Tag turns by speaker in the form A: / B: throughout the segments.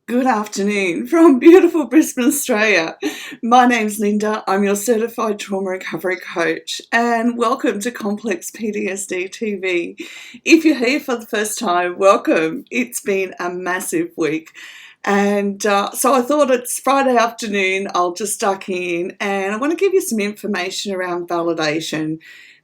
A: Good afternoon from beautiful Brisbane, Australia. My name's Linda. I'm your certified trauma recovery coach, and welcome to Complex PTSD TV. If you're here for the first time, welcome. It's been a massive week. And so I thought it's Friday afternoon, I'll just duck in and I want to give you some information around validation,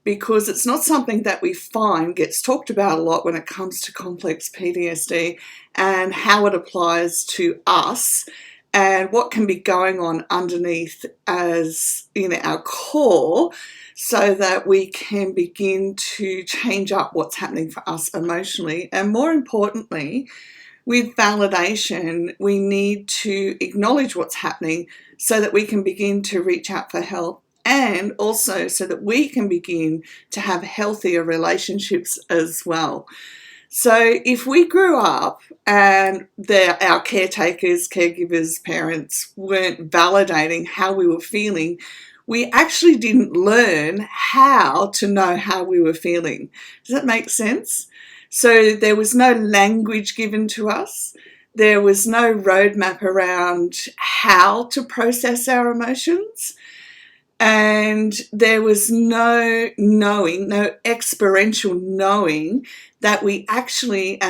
A: because it's not something that we find gets talked about a lot when it comes to complex PTSD and how it applies to us and what can be going on underneath as in our core, so that we can begin to change up what's happening for us emotionally. And more importantly, with validation, we need to acknowledge what's happening so that we can begin to reach out for help, and also so that we can begin to have healthier relationships as well. So if we grew up and our caretakers, caregivers, parents weren't validating how we were feeling, we actually didn't learn how to know how we were feeling. Does that make sense? So there was no language given to us. There was no roadmap around how to process our emotions. And there was no knowing, no experiential knowing that we actually,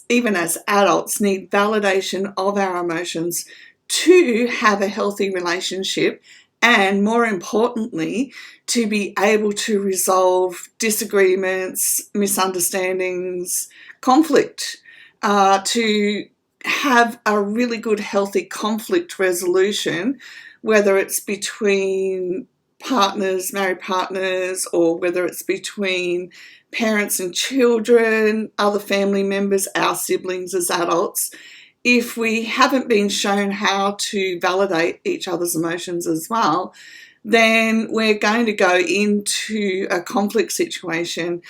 A: even as adults, need validation of our emotions to have a healthy relationship, and more importantly, to be able to resolve disagreements, misunderstandings, conflict, to have a really good, healthy conflict resolution, whether it's between partners, married partners, or whether it's between parents and children, other family members, our siblings as adults. If we haven't been shown how to validate each other's emotions as well, then we're going to go into a conflict situation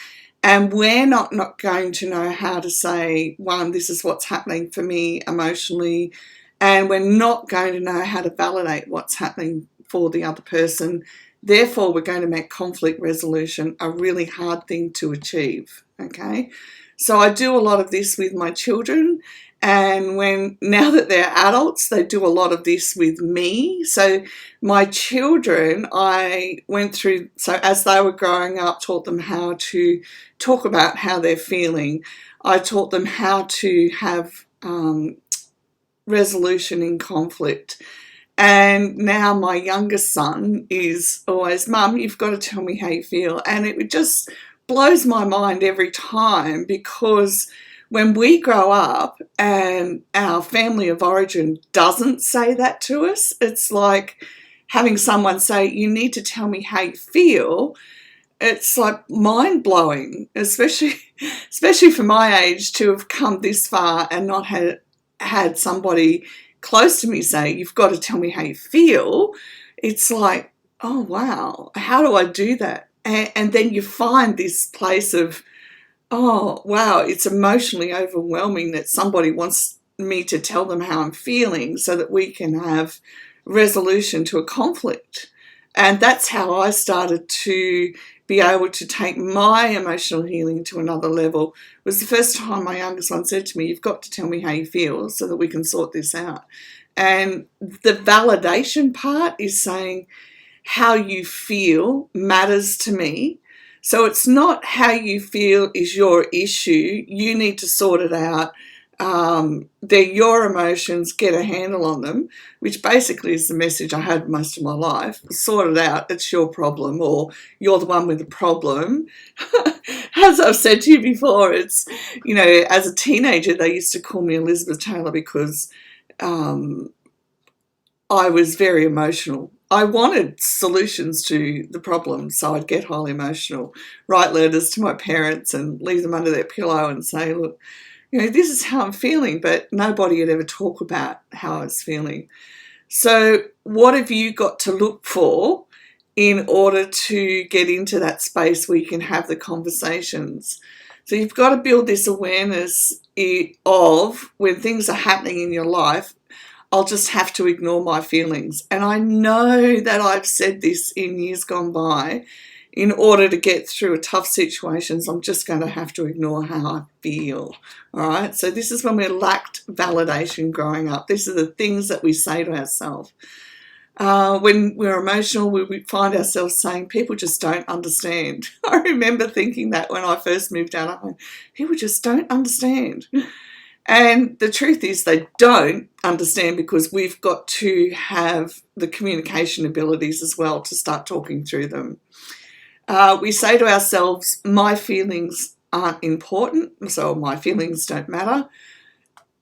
A: and we're not going to know how to say, one, this is what's happening for me emotionally, and we're not going to know how to validate what's happening for the other person. Therefore, we're going to make conflict resolution a really hard thing to achieve, okay? So I do a lot of this with my children, and now that they're adults, they do a lot of this with me. So my children, I went through, so as they were growing up, taught them how to talk about how they're feeling. I taught them how to have resolution in conflict. And now my youngest son is always, Mum, you've got to tell me how you feel. And it just blows my mind every time, because when we grow up and our family of origin doesn't say that to us, it's like having someone say, you need to tell me how you feel. It's like mind-blowing, especially for my age, to have come this far and not had somebody close to me say, you've got to tell me how you feel. It's like, oh wow, how do I do that? And then you find this place of, oh wow, it's emotionally overwhelming that somebody wants me to tell them how I'm feeling so that we can have resolution to a conflict. And that's how I started to be able to take my emotional healing to another level. It was the first time my youngest one said to me, you've got to tell me how you feel so that we can sort this out. And the validation part is saying how you feel matters to me. So it's not how you feel is your issue. You need to sort it out. They're your emotions, get a handle on them, which basically is the message I had most of my life. Sort it out, it's your problem, or you're the one with the problem. As I've said to you before, it's, as a teenager, they used to call me Elizabeth Taylor because I was very emotional. I wanted solutions to the problems, so I'd get highly emotional, write letters to my parents and leave them under their pillow and say, look, this is how I'm feeling, but nobody would ever talk about how I was feeling. So what have you got to look for in order to get into that space where you can have the conversations? So you've got to build this awareness of when things are happening in your life, I'll just have to ignore my feelings. And I know that I've said this in years gone by. in order to get through a tough situations, I'm just going to have to ignore how I feel. All right. So this is when we lacked validation growing up. These are the things that we say to ourselves. When we're emotional, we find ourselves saying, people just don't understand. I remember thinking that when I first moved out of home, people just don't understand. And the truth is they don't understand because we've got to have the communication abilities as well to start talking through them. We say to ourselves, my feelings aren't important, so my feelings don't matter.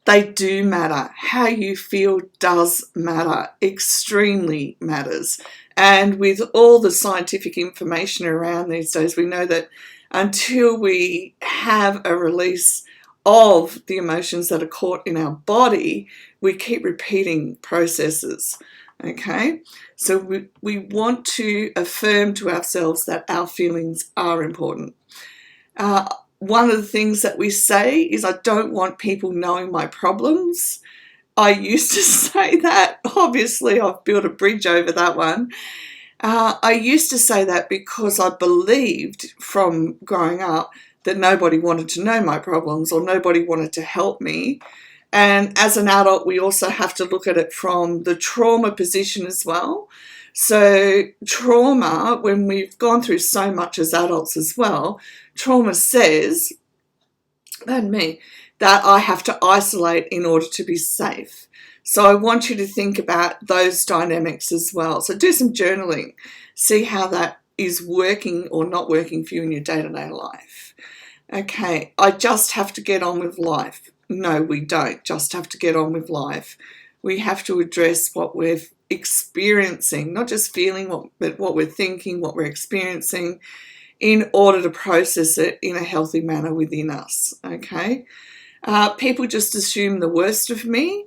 A: They do matter. How you feel does matter, extremely matters. And with all the scientific information around these days, we know that until we have a release of the emotions that are caught in our body, we keep repeating processes. Okay, so we want to affirm to ourselves that our feelings are important. One of the things that we say is, I don't want people knowing my problems. I used to say that. Obviously, I've built a bridge over that one. I used to say that because I believed from growing up that nobody wanted to know my problems or nobody wanted to help me. And as an adult, we also have to look at it from the trauma position as well. So trauma, when we've gone through so much as adults as well, trauma says, pardon me, that I have to isolate in order to be safe. So I want you to think about those dynamics as well. So do some journaling, see how that is working or not working for you in your day-to-day life. Okay, I just have to get on with life. No, we don't just have to get on with life. We have to address what we're experiencing, not just feeling, but what we're thinking, what we're experiencing, in order to process it in a healthy manner within us. Okay, people just assume the worst of me.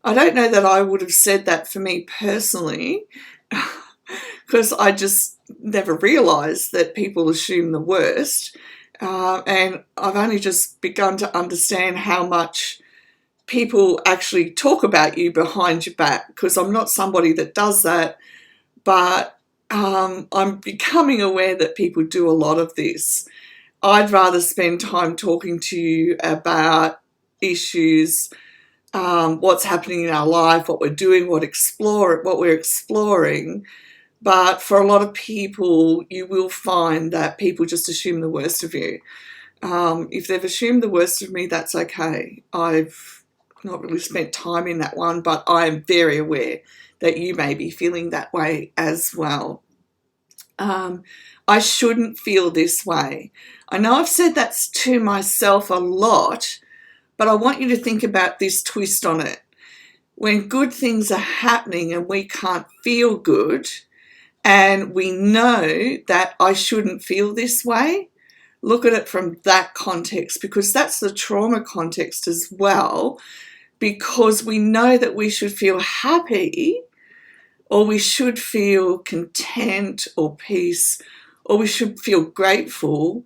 A: I don't know that I would have said that for me personally, because I just never realised that people assume the worst. And I've only just begun to understand how much people actually talk about you behind your back, because I'm not somebody that does that, but I'm becoming aware that people do a lot of this. I'd rather spend time talking to you about issues, what's happening in our life, what we're doing, what we're exploring. But for a lot of people, you will find that people just assume the worst of you. If they've assumed the worst of me, that's okay. I've not really spent time in that one, but I am very aware that you may be feeling that way as well. I shouldn't feel this way. I know I've said that to myself a lot, but I want you to think about this twist on it. When good things are happening and we can't feel good, and we know that I shouldn't feel this way, look at it from that context, because that's the trauma context as well, because we know that we should feel happy, or we should feel content or peace, or we should feel grateful,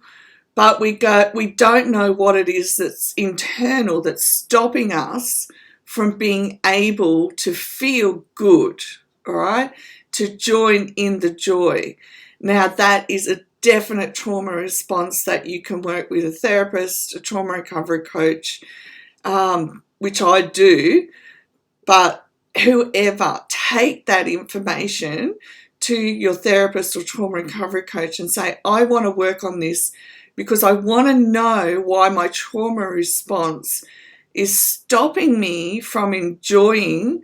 A: but we don't know what it is that's internal that's stopping us from being able to feel good, all right? To join in the joy. Now, that is a definite trauma response that you can work with a therapist, a trauma recovery coach, which I do, but whoever, take that information to your therapist or trauma recovery coach and say, I want to work on this because I want to know why my trauma response is stopping me from enjoying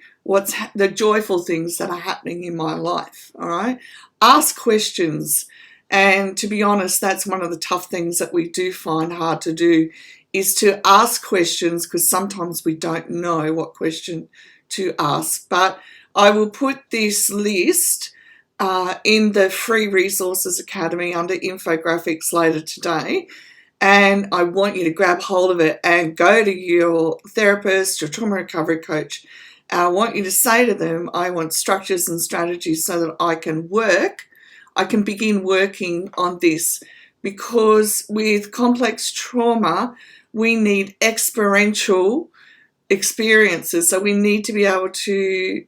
A: the joyful things that are happening in my life. All right, ask questions, and to be honest, that's one of the tough things that we do find hard to do, is to ask questions, because sometimes we don't know what question to ask. But I will put this list in the Free Resources Academy under infographics later today. And I want you to grab hold of it and go to your therapist, your trauma recovery coach. I want you to say to them, I want structures and strategies so that I can begin working on this. Because with complex trauma, we need experiential experiences. So we need to be able to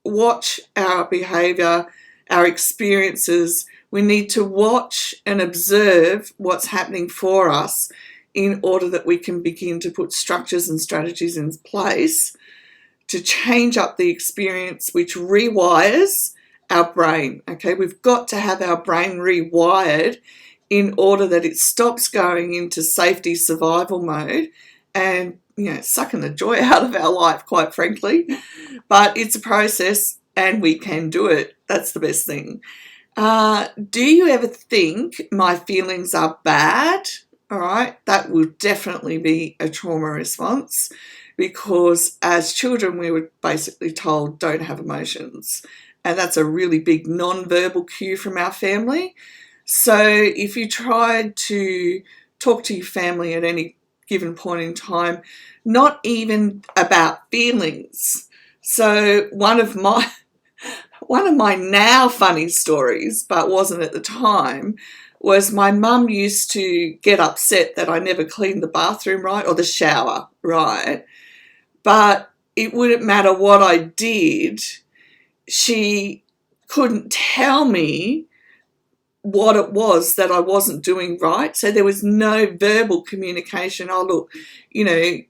A: watch our behavior, our experiences We need to watch and observe what's happening for us in order that we can begin to put structures and strategies in place to change up the experience, which rewires our brain. Okay, we've got to have our brain rewired in order that it stops going into safety survival mode and, sucking the joy out of our life, quite frankly. But it's a process and we can do it. That's the best thing. Do you ever think my feelings are bad? All right, that will definitely be a trauma response, because as children we were basically told don't have emotions, and that's a really big non-verbal cue from our family. So if you tried to talk to your family at any given point in time, not even about feelings. So one of my now funny stories, but wasn't at the time, was my mum used to get upset that I never cleaned the bathroom right, or the shower right. But it wouldn't matter what I did, she couldn't tell me what it was that I wasn't doing right. So there was no verbal communication. Oh, look,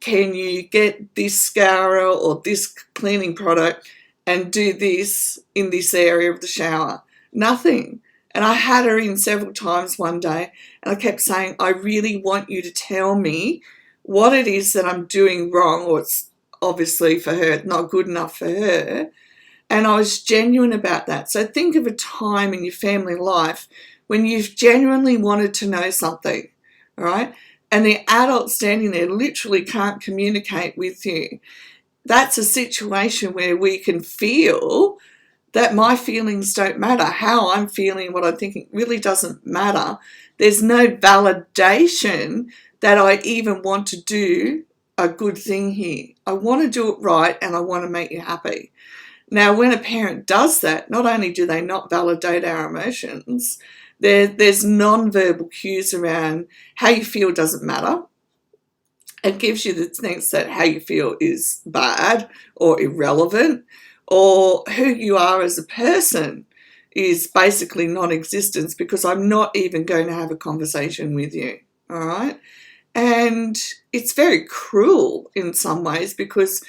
A: can you get this scourer or this cleaning product and do this in this area of the shower? Nothing. And I had her in several times one day, and I kept saying, I really want you to tell me what it is that I'm doing wrong, or it's obviously for her not good enough for her. And I was genuine about that. So think of a time in your family life when you've genuinely wanted to know something, all right? And the adult standing there literally can't communicate with you. That's a situation where we can feel that my feelings don't matter. How I'm feeling, what I'm thinking really doesn't matter. There's no validation that I even want to do a good thing here. I want to do it right and I want to make you happy. Now, when a parent does that, not only do they not validate our emotions, there's non-verbal cues around how you feel doesn't matter. It gives you the sense that how you feel is bad or irrelevant, or who you are as a person is basically non-existent, because I'm not even going to have a conversation with you, all right? And it's very cruel in some ways, because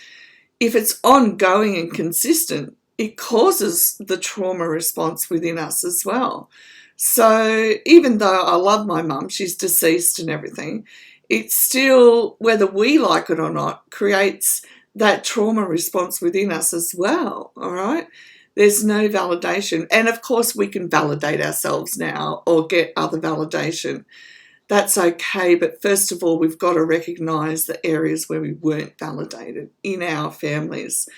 A: if it's ongoing and consistent, it causes the trauma response within us as well. So even though I love my mum, she's deceased and everything, it still, whether we like it or not, creates that trauma response within us as well, all right? There's no validation. And of course we can validate ourselves now or get other validation. That's okay, but first of all, we've got to recognise the areas where we weren't validated in our families.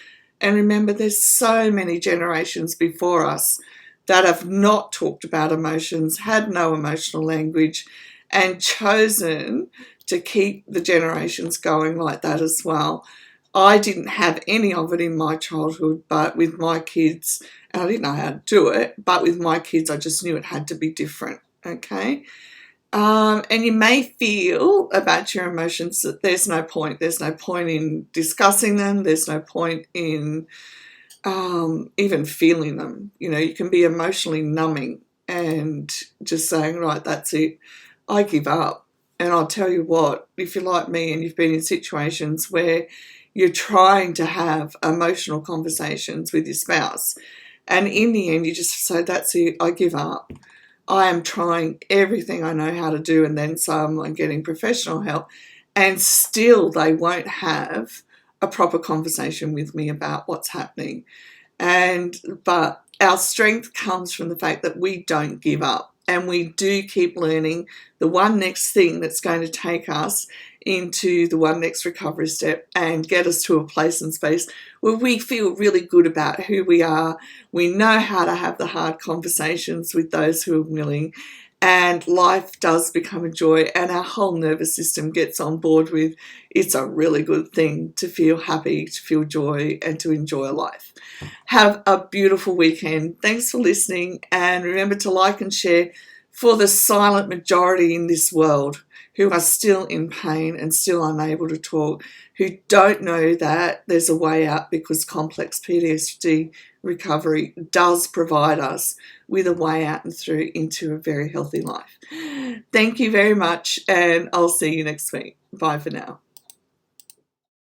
A: And remember, there's so many generations before us that have not talked about emotions, had no emotional language, and chosen to keep the generations going like that as well. I didn't have any of it in my childhood, but with my kids, and I didn't know how to do it, but with my kids, I just knew it had to be different, okay? And you may feel about your emotions that there's no point. There's no point in discussing them. There's no point in even feeling them. You can be emotionally numbing and just saying, right, that's it. I give up. And I'll tell you what, if you're like me and you've been in situations where you're trying to have emotional conversations with your spouse, and in the end you just say, that's it, I give up. I am trying everything I know how to do and then some. I'm getting professional help, and still they won't have a proper conversation with me about what's happening. But our strength comes from the fact that we don't give up, and we do keep learning the one next thing that's going to take us into the one next recovery step and get us to a place and space where we feel really good about who we are. We know how to have the hard conversations with those who are willing, and life does become a joy, and our whole nervous system gets on board with it's a really good thing to feel happy, to feel joy, and to enjoy life. Have a beautiful weekend. Thanks for listening, and remember to like and share for the silent majority in this world who are still in pain and still unable to talk, who don't know that there's a way out, because complex PTSD recovery does provide us with a way out and through into a very healthy life. Thank you very much, and I'll see you next week. Bye for now.